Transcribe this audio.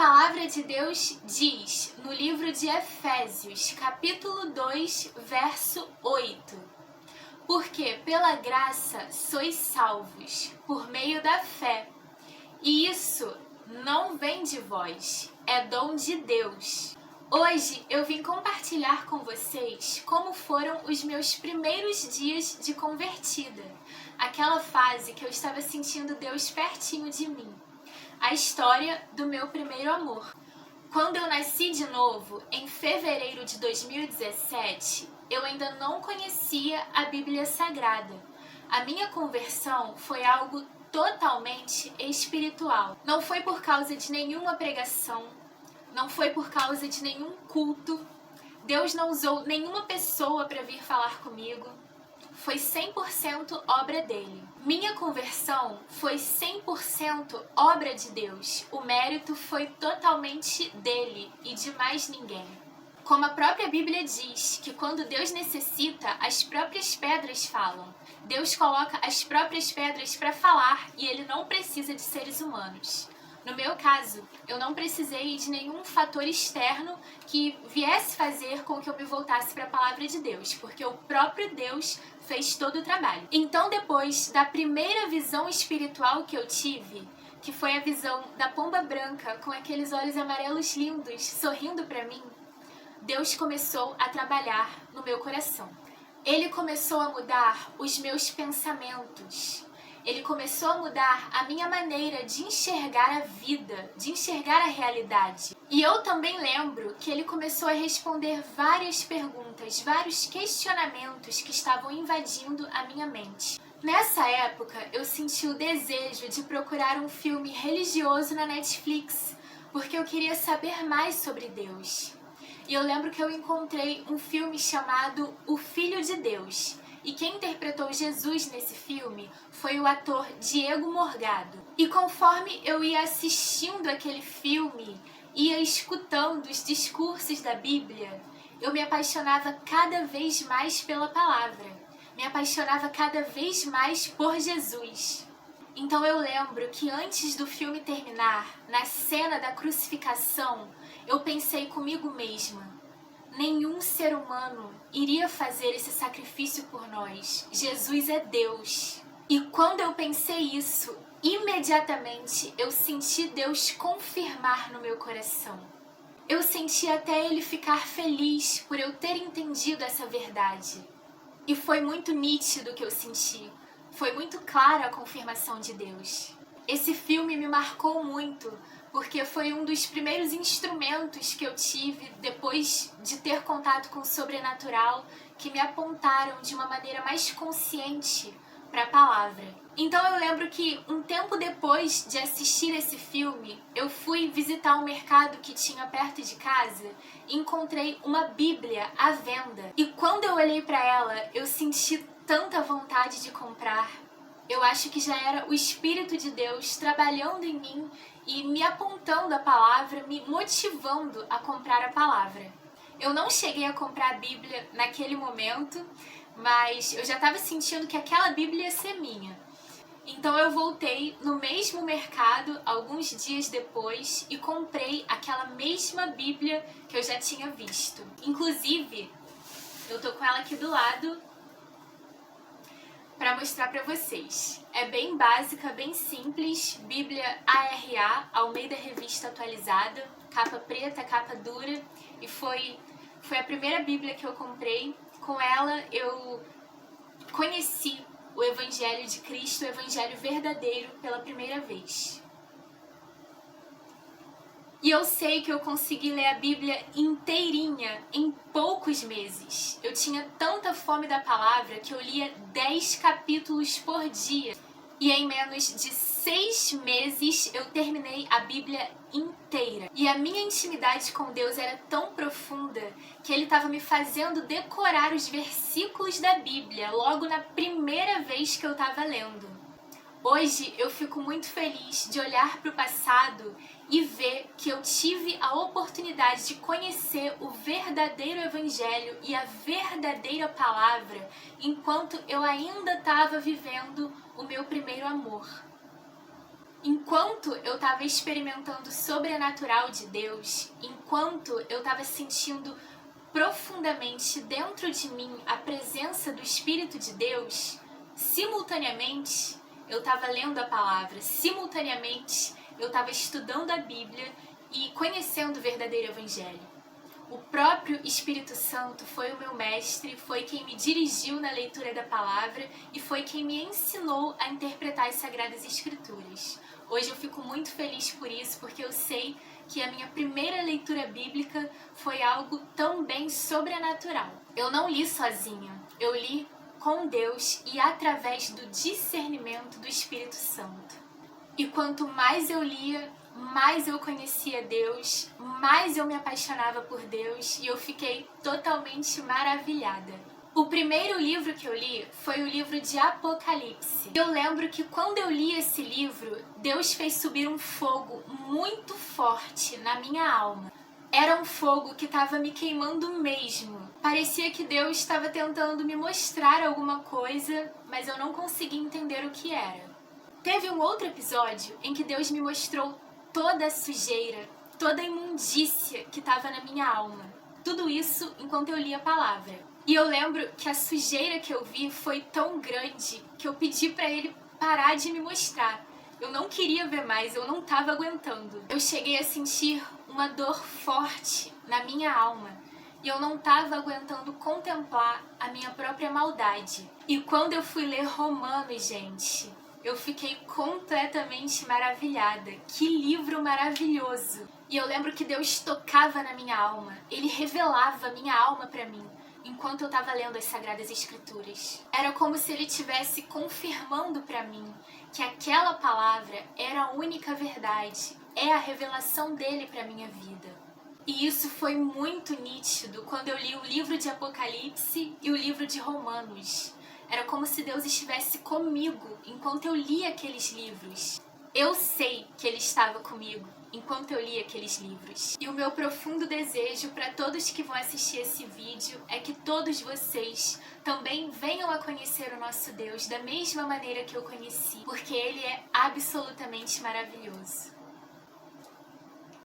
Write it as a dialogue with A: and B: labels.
A: palavra de Deus diz no livro de Efésios, capítulo 2, verso 8: Porque pela graça sois salvos, por meio da fé, e isso não vem de vós, é dom de Deus. Hoje eu vim compartilhar com vocês como foram os meus primeiros dias de convertida, aquela fase que eu estava sentindo Deus pertinho de mim. A história do meu primeiro amor. Quando eu nasci de novo, em fevereiro de 2017, eu ainda não conhecia a Bíblia Sagrada. A minha conversão foi algo totalmente espiritual. Não foi por causa de nenhuma pregação, não foi por causa de nenhum culto. Deus não usou nenhuma pessoa para vir falar comigo. Foi 100% obra dele. Minha conversão foi 100% obra de Deus. O mérito foi totalmente dele e de mais ninguém. Como a própria Bíblia diz, que quando Deus necessita, as próprias pedras falam. Deus coloca as próprias pedras para falar e ele não precisa de seres humanos. No meu caso, eu não precisei de nenhum fator externo que viesse fazer com que eu me voltasse para a palavra de Deus, porque o próprio Deus fez todo o trabalho. Então, depois da primeira visão espiritual que eu tive, que foi a visão da pomba branca com aqueles olhos amarelos lindos sorrindo para mim, Deus começou a trabalhar no meu coração. Ele começou a mudar os meus pensamentos. Ele começou a mudar a minha maneira de enxergar a vida, de enxergar a realidade. E eu também lembro que ele começou a responder várias perguntas, vários questionamentos que estavam invadindo a minha mente. Nessa época, eu senti o desejo de procurar um filme religioso na Netflix, porque eu queria saber mais sobre Deus. E eu lembro que eu encontrei um filme chamado O Filho de Deus. E quem interpretou Jesus nesse filme foi o ator Diego Morgado. E conforme eu ia assistindo aquele filme, ia escutando os discursos da Bíblia, eu me apaixonava cada vez mais pela palavra. Me apaixonava cada vez mais por Jesus. Então eu lembro que antes do filme terminar, na cena da crucificação, eu pensei comigo mesma: nenhum ser humano iria fazer esse sacrifício por nós. Jesus é Deus. E quando eu pensei isso, imediatamente eu senti Deus confirmar no meu coração. Eu senti até Ele ficar feliz por eu ter entendido essa verdade. E foi muito nítido o que eu senti. Foi muito clara a confirmação de Deus. Esse filme me marcou muito, porque foi um dos primeiros instrumentos que eu tive depois de ter contato com o sobrenatural, que me apontaram de uma maneira mais consciente para a palavra. Então eu lembro que um tempo depois de assistir esse filme, eu fui visitar um mercado que tinha perto de casa e encontrei uma Bíblia à venda. E quando eu olhei para ela, eu senti tanta vontade de comprar. Eu acho que já era o Espírito de Deus trabalhando em mim e me apontando a palavra, me motivando a comprar a palavra. Eu não cheguei a comprar a Bíblia naquele momento, mas eu já estava sentindo que aquela Bíblia ia ser minha. Então eu voltei no mesmo mercado alguns dias depois e comprei aquela mesma Bíblia que eu já tinha visto. Inclusive, eu tô com ela aqui do lado para mostrar para vocês. É bem básica, bem simples, Bíblia ARA, Almeida Revista Atualizada, capa preta, capa dura, e foi a primeira Bíblia que eu comprei. Com ela eu conheci o Evangelho de Cristo, o Evangelho verdadeiro, pela primeira vez. E eu sei que eu consegui ler a Bíblia inteirinha em poucos meses. Eu tinha tanta fome da palavra que eu lia 10 capítulos por dia. E em menos de 6 meses eu terminei a Bíblia inteira. E a minha intimidade com Deus era tão profunda que Ele estava me fazendo decorar os versículos da Bíblia logo na primeira vez que eu estava lendo. Hoje eu fico muito feliz de olhar para o passado e ver que eu tive a oportunidade de conhecer o verdadeiro Evangelho e a verdadeira palavra enquanto eu ainda estava vivendo o meu primeiro amor. Enquanto eu estava experimentando o sobrenatural de Deus, enquanto eu estava sentindo profundamente dentro de mim a presença do Espírito de Deus, simultaneamente eu estava lendo a palavra, simultaneamente eu estava estudando a Bíblia e conhecendo o verdadeiro Evangelho. O próprio Espírito Santo foi o meu mestre, foi quem me dirigiu na leitura da palavra e foi quem me ensinou a interpretar as Sagradas Escrituras. Hoje eu fico muito feliz por isso, porque eu sei que a minha primeira leitura bíblica foi algo também sobrenatural. Eu não li sozinha, eu li com Deus e através do discernimento do Espírito Santo. E quanto mais eu lia, mais eu conhecia Deus, mais eu me apaixonava por Deus e eu fiquei totalmente maravilhada. O primeiro livro que eu li foi o livro de Apocalipse. Eu lembro que quando eu li esse livro, Deus fez subir um fogo muito forte na minha alma. Era um fogo que estava me queimando mesmo. Parecia que Deus estava tentando me mostrar alguma coisa, mas eu não conseguia entender o que era. Teve um outro episódio em que Deus me mostrou toda a sujeira, toda a imundícia que estava na minha alma. Tudo isso enquanto eu lia a palavra. E eu lembro que a sujeira que eu vi foi tão grande que eu pedi para ele parar de me mostrar. Eu não queria ver mais, eu não estava aguentando. Eu cheguei a sentir uma dor forte na minha alma e eu não estava aguentando contemplar a minha própria maldade. E quando eu fui ler Romanos, gente, eu fiquei completamente maravilhada. Que livro maravilhoso! E eu lembro que Deus tocava na minha alma. Ele revelava a minha alma para mim enquanto eu estava lendo as Sagradas Escrituras. Era como se ele estivesse confirmando para mim que aquela palavra era a única verdade. É a revelação dele para minha vida. E isso foi muito nítido quando eu li o livro de Apocalipse e o livro de Romanos. Era como se Deus estivesse comigo enquanto eu lia aqueles livros. Eu sei que Ele estava comigo enquanto eu lia aqueles livros. E o meu profundo desejo para todos que vão assistir esse vídeo é que todos vocês também venham a conhecer o nosso Deus da mesma maneira que eu conheci, porque Ele é absolutamente maravilhoso.